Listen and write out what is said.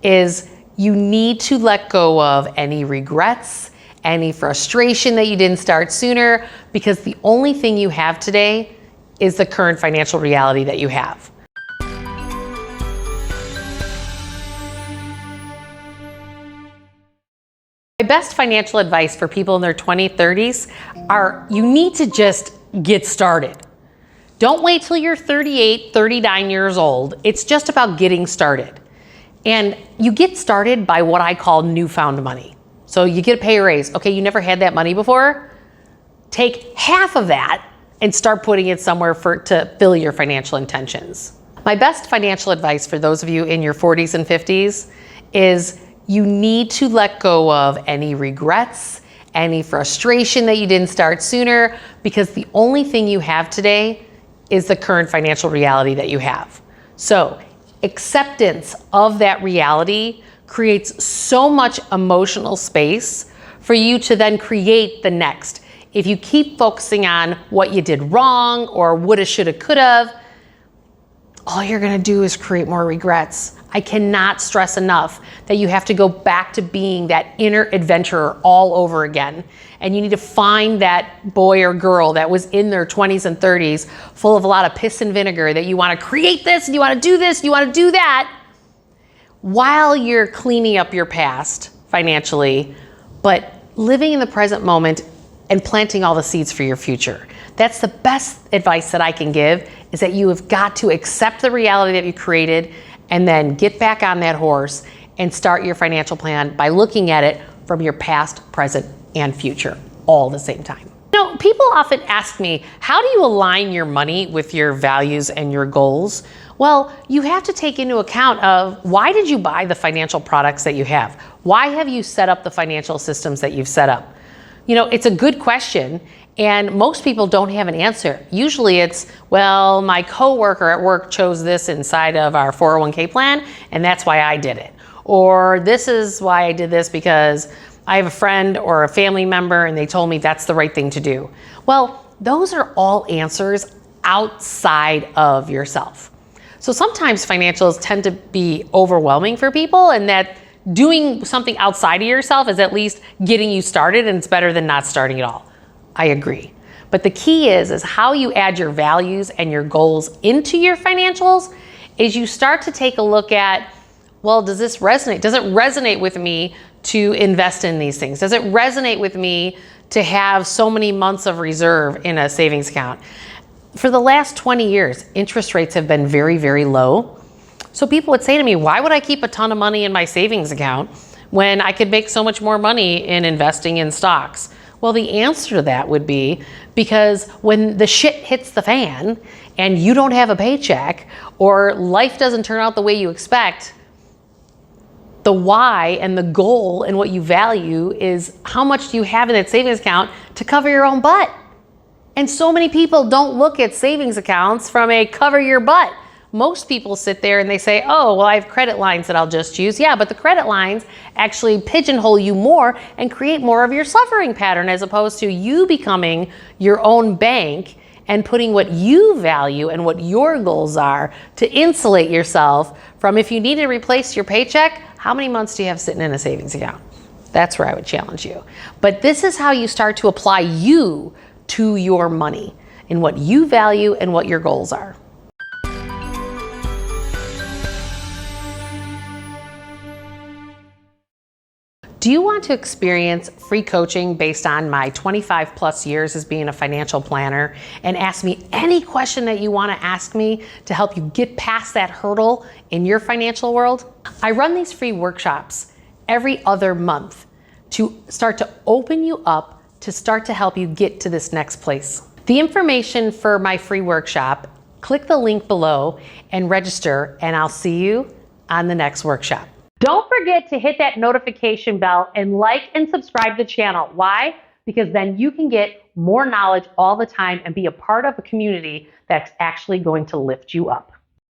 is you need to let go of any regrets, any frustration that you didn't start sooner, because the only thing you have today is the current financial reality that you have. My best financial advice for people in their 20s, 30s are you need to just get started. Don't wait till you're 38, 39 years old. It's just about getting started. And you get started by what I call newfound money. So you get a pay raise. Okay, you never had that money before? Take half of that and start putting it somewhere to fill your financial intentions. My best financial advice for those of you in your 40s and 50s is you need to let go of any regrets, any frustration that you didn't start sooner, because the only thing you have today is the current financial reality that you have. So acceptance of that reality creates so much emotional space for you to then create the next. If you keep focusing on what you did wrong or woulda, shoulda, coulda, all you're gonna do is create more regrets. I cannot stress enough that you have to go back to being that inner adventurer all over again. And you need to find that boy or girl that was in their 20s and 30s full of a lot of piss and vinegar, that you want to create this, and you want to do this, and you want to do that, while you're cleaning up your past financially, but living in the present moment and planting all the seeds for your future. That's the best advice that I can give, is that you have got to accept the reality that you created and then get back on that horse and start your financial plan by looking at it from your past, present, and future all at the same time. You know, people often ask me, how do you align your money with your values and your goals? Well, you have to take into account of why did you buy the financial products that you have? Why have you set up the financial systems that you've set up? You know, it's a good question, and most people don't have an answer. Usually it's, well, my coworker at work chose this inside of our 401k plan, and that's why I did it. Or this is why I did this because I have a friend or a family member and they told me that's the right thing to do. Well, those are all answers outside of yourself. So sometimes financials tend to be overwhelming for people, and that doing something outside of yourself is at least getting you started, and it's better than not starting at all. I agree. But the key is how you add your values and your goals into your financials is you start to take a look at, well, does this resonate? Does it resonate with me to invest in these things? Does it resonate with me to have so many months of reserve in a savings account? For the last 20 years, interest rates have been very, very low. So people would say to me, why would I keep a ton of money in my savings account when I could make so much more money in investing in stocks? Well, the answer to that would be because when the shit hits the fan and you don't have a paycheck or life doesn't turn out the way you expect, the why and the goal and what you value is how much do you have in that savings account to cover your own butt. And so many people don't look at savings accounts from a cover your butt. Most people sit there and they say, oh, well, I have credit lines that I'll just use. Yeah, but the credit lines actually pigeonhole you more and create more of your suffering pattern, as opposed to you becoming your own bank and putting what you value and what your goals are to insulate yourself from, if you need to replace your paycheck, how many months do you have sitting in a savings account? That's where I would challenge you. But this is how you start to apply you to your money and what you value and what your goals are. Do you want to experience free coaching based on my 25 plus years as being a financial planner and ask me any question that you want to ask me to help you get past that hurdle in your financial world? I run these free workshops every other month to start to open you up, to start to help you get to this next place. The information for my free workshop, click the link below and register, and I'll see you on the next workshop. Don't forget to hit that notification bell and like and subscribe to the channel. Why? Because then you can get more knowledge all the time and be a part of a community that's actually going to lift you up.